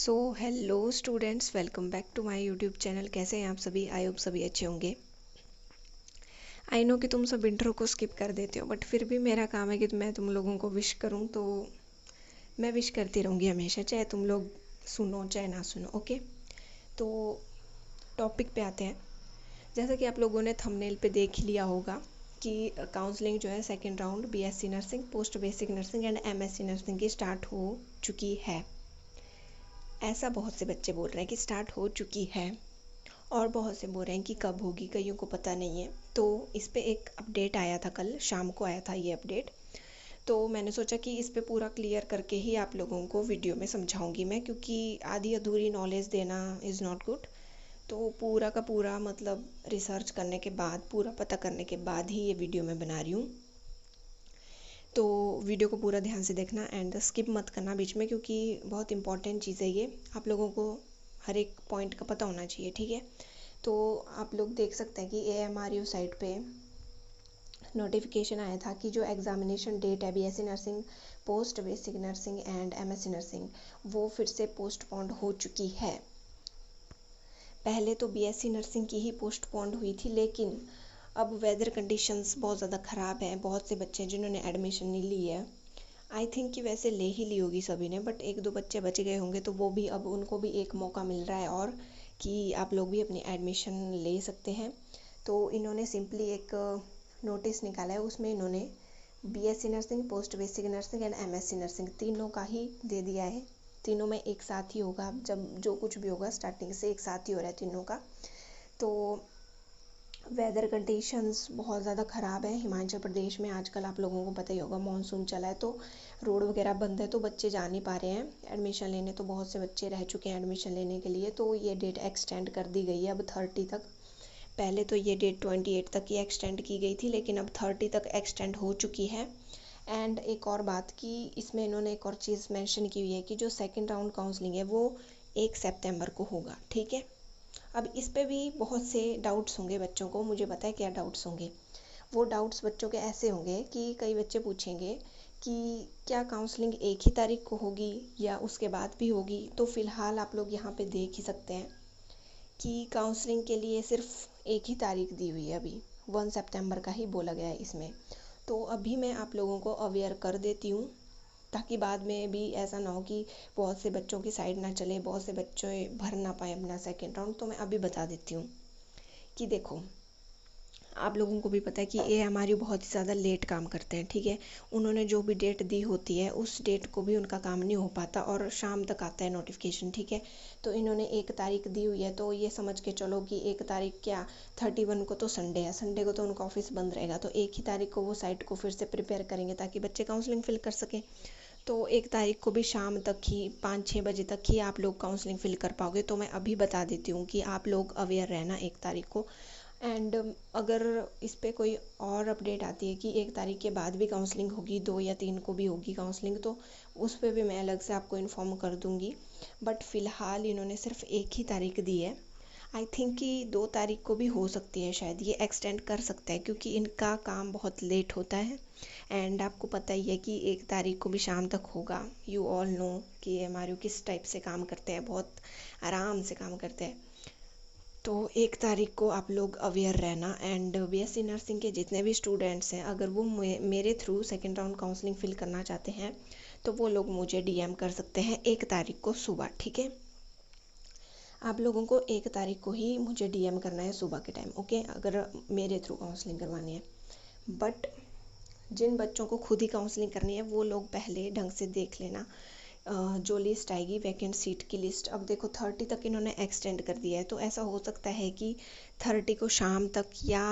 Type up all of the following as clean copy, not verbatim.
So hello students, welcome back to my YouTube channel. कैसे हैं आप सभी? आई होप सभी अच्छे होंगे। आई नो कि तुम सब इंट्रो को स्किप कर देते हो, बट फिर भी मेरा काम है कि मैं तुम लोगों को विश करूं, तो मैं विश करती रहूँगी हमेशा, चाहे तुम लोग सुनो चाहे ना सुनो। ओके, तो टॉपिक पे आते हैं। जैसा कि आप लोगों ने थंबनेल पे देख ही लिया होगा कि काउंसलिंग जो है second round BSc nursing, post basic nursing and MSc nursing की स्टार्ट हो चुकी है। ऐसा बहुत से बच्चे बोल रहे हैं कि स्टार्ट हो चुकी है, और बहुत से बोल रहे हैं कि कब होगी, कईयों को पता नहीं है। तो इस पे एक अपडेट आया था, कल शाम को आया था ये अपडेट। तो मैंने सोचा कि इस पे पूरा क्लियर करके ही आप लोगों को वीडियो में समझाऊंगी मैं, क्योंकि आधी अधूरी नॉलेज देना इज़ नॉट गुड। तो पूरा का पूरा मतलब रिसर्च करने के बाद, पूरा पता करने के बाद ही ये वीडियो मैं बना रही हूँ। तो वीडियो को पूरा ध्यान से देखना एंड स्किप मत करना बीच में, क्योंकि बहुत इंपॉर्टेंट चीज़ है ये। आप लोगों को हर एक पॉइंट का पता होना चाहिए, ठीक है। तो आप लोग देख सकते हैं कि AMRU साइट पे नोटिफिकेशन आया था कि जो एग्ज़ामिनेशन डेट है BSc nursing, post basic nursing and MSc nursing, वो फिर से पोस्टपोन्ड हो चुकी है। पहले तो बीएससी नर्सिंग की ही पोस्टपोन्ड हुई थी, लेकिन अब वेदर कंडीशंस बहुत ज़्यादा ख़राब हैं। बहुत से बच्चे जिन्होंने एडमिशन नहीं ली है, आई थिंक कि वैसे ले ही ली होगी सभी ने, बट एक दो बच्चे बच गए होंगे, तो वो भी अब उनको भी एक मौका मिल रहा है और कि आप लोग भी अपनी एडमिशन ले सकते हैं। तो इन्होंने सिंपली एक नोटिस निकाला है, उसमें इन्होंने BSc nursing, post basic nursing and MSc nursing तीनों का ही दे दिया है। तीनों में एक साथ ही होगा, जब जो कुछ भी होगा स्टार्टिंग से एक साथ ही हो रहा है तीनों का। तो वेदर कंडीशंस बहुत ज़्यादा ख़राब है हिमाचल प्रदेश में। आजकल आप लोगों को पता ही होगा, मानसून चला है, तो रोड वगैरह बंद है, तो बच्चे जा नहीं पा रहे हैं एडमिशन लेने। तो बहुत से बच्चे रह चुके हैं एडमिशन लेने के लिए, तो ये डेट एक्सटेंड कर दी गई है अब 30 तक। पहले तो ये डेट 28 तक ही एक्सटेंड की गई थी, लेकिन अब 30 तक एक्सटेंड हो चुकी है। एंड एक और बात कि इसमें इन्होंने एक और चीज़ मेंशन की हुई है कि जो सेकेंड राउंड काउंसलिंग है वो 1 सितंबर को होगा, ठीक है। अब इस पे भी बहुत से डाउट्स होंगे बच्चों को, मुझे पता है क्या डाउट्स होंगे। वो डाउट्स बच्चों के ऐसे होंगे कि कई बच्चे पूछेंगे कि क्या काउंसलिंग एक ही तारीख को होगी या उसके बाद भी होगी। तो फ़िलहाल आप लोग यहाँ पे देख ही सकते हैं कि काउंसलिंग के लिए सिर्फ एक ही तारीख दी हुई है, अभी 1 सितंबर का ही बोला गया है इसमें। तो अभी मैं आप लोगों को अवेयर कर देती हूँ, ताकि बाद में भी ऐसा ना हो कि बहुत से बच्चों की साइड ना चले, बहुत से बच्चे भर ना पाए अपना सेकेंड राउंड। तो मैं अभी बता देती हूँ कि देखो, आप लोगों को भी पता है कि AMRU बहुत ही ज़्यादा लेट काम करते हैं, ठीक है। उन्होंने जो भी डेट दी होती है उस डेट को भी उनका काम नहीं हो पाता और शाम तक आता है नोटिफिकेशन, ठीक है। तो इन्होंने 1 तारीख दी हुई है, तो ये समझ के चलो कि 1 तारीख क्या, 31 को तो संडे है, संडे को तो उनका ऑफिस बंद रहेगा, तो 1 ही तारीख को वो साइट को फिर से प्रिपेयर करेंगे ताकि बच्चे काउंसलिंग फिल कर सकें। तो 1 तारीख को भी शाम तक ही, 5-6 बजे तक ही आप लोग काउंसलिंग फिल कर पाओगे। तो मैं अभी बता देती हूँ कि आप लोग अवेयर रहना 1 तारीख को। एंड अगर इस पे कोई और अपडेट आती है कि 1 तारीख के बाद भी काउंसलिंग होगी, 2 या 3 को भी होगी काउंसलिंग, तो उस पर भी मैं अलग से आपको इन्फॉर्म कर दूँगी। बट फ़िलहाल इन्होंने सिर्फ 1 ही तारीख दी है। आई थिंक कि 2 तारीख को भी हो सकती है, शायद ये एक्सटेंड कर सकता है, क्योंकि इनका काम बहुत लेट होता है। एंड आपको पता ही है कि 1 तारीख को भी शाम तक होगा। यू ऑल नो कि AMRU किस टाइप से काम करते हैं, बहुत आराम से काम करते हैं। तो 1 तारीख को आप लोग अवेयर रहना। एंड BSc नर्सिंग के जितने भी स्टूडेंट्स हैं, अगर वो मेरे through second round counselling fill करना चाहते हैं, तो वो लोग मुझे DM कर सकते हैं 1 तारीख को सुबह, ठीक है। आप लोगों को 1 तारीख को ही मुझे DM करना है सुबह के टाइम, ओके, अगर मेरे थ्रू काउंसलिंग करवानी है। बट जिन बच्चों को खुद ही काउंसलिंग करनी है, वो लोग पहले ढंग से देख लेना जो लिस्ट आएगी वैकेंट सीट की लिस्ट। अब देखो 30 तक इन्होंने एक्सटेंड कर दिया है, तो ऐसा हो सकता है कि 30 को शाम तक या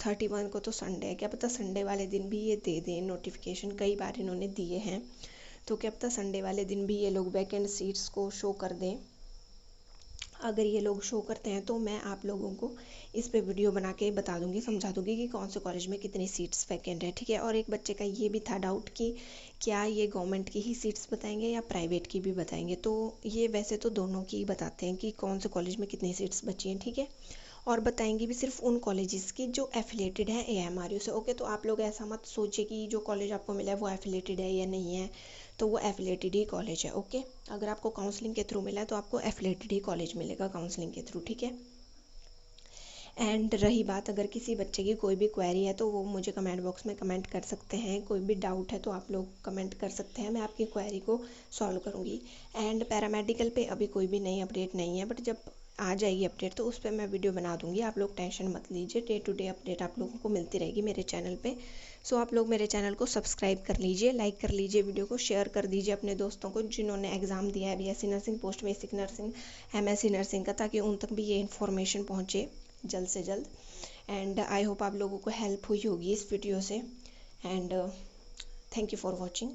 31 को तो संडे है, क्या पता संडे वाले दिन भी ये दे दें नोटिफिकेशन। कई बार इन्होंने दिए हैं, तो क्या पता संडे वाले दिन भी ये लोग वैकेंट सीट्स को शो कर दें। अगर ये लोग शो करते हैं तो मैं आप लोगों को इस पे वीडियो बना के बता दूंगी, समझा दूंगी कि कौन से कॉलेज में कितनी सीट्स वैकेंट है, ठीक है। और एक बच्चे का ये भी था डाउट कि क्या ये गवर्नमेंट की ही सीट्स बताएंगे या प्राइवेट की भी बताएंगे। तो ये वैसे तो दोनों की बताते हैं कि कौन से कॉलेज में कितनी सीट्स बची हैं, ठीक है। और बताएंगे भी सिर्फ उन कॉलेजेस की जो एफिलेटेड हैं AMRU से, ओके। तो आप लोग ऐसा मत सोचिए कि जो कॉलेज आपको मिला है वो एफिलेटेड है या नहीं है। तो वो एफिलेटेड ही कॉलेज है। ओके, अगर आपको काउंसलिंग के थ्रू मिला है तो आपको एफिलेटेड ही कॉलेज मिलेगा काउंसलिंग के थ्रू, ठीक है। एंड रही बात अगर किसी बच्चे की कोई भी क्वेरी है तो वो मुझे कमेंट बॉक्स में कमेंट कर सकते हैं। कोई भी डाउट है तो आप लोग कमेंट कर सकते हैं, मैं आपकी क्वेरी को सॉल्व करूँगी। एंड पैरामेडिकल पे अभी कोई भी नई अपडेट नहीं है, बट जब आ जाएगी अपडेट तो उस पर मैं वीडियो बना दूँगी। आप लोग टेंशन मत लीजिए, डे टू डे अपडेट आप लोगों को मिलती रहेगी मेरे चैनल पे। सो आप लोग मेरे चैनल को सब्सक्राइब कर लीजिए, लाइक कर लीजिए, वीडियो को शेयर कर दीजिए अपने दोस्तों को जिन्होंने एग्ज़ाम दिया है BSc nursing, post basic nursing, MSc nursing का, ताकि उन तक भी ये इन्फॉर्मेशन पहुँचे जल्द से जल्द। एंड आई होप आप लोगों को हेल्प हुई होगी इस वीडियो से। And thank you for watching.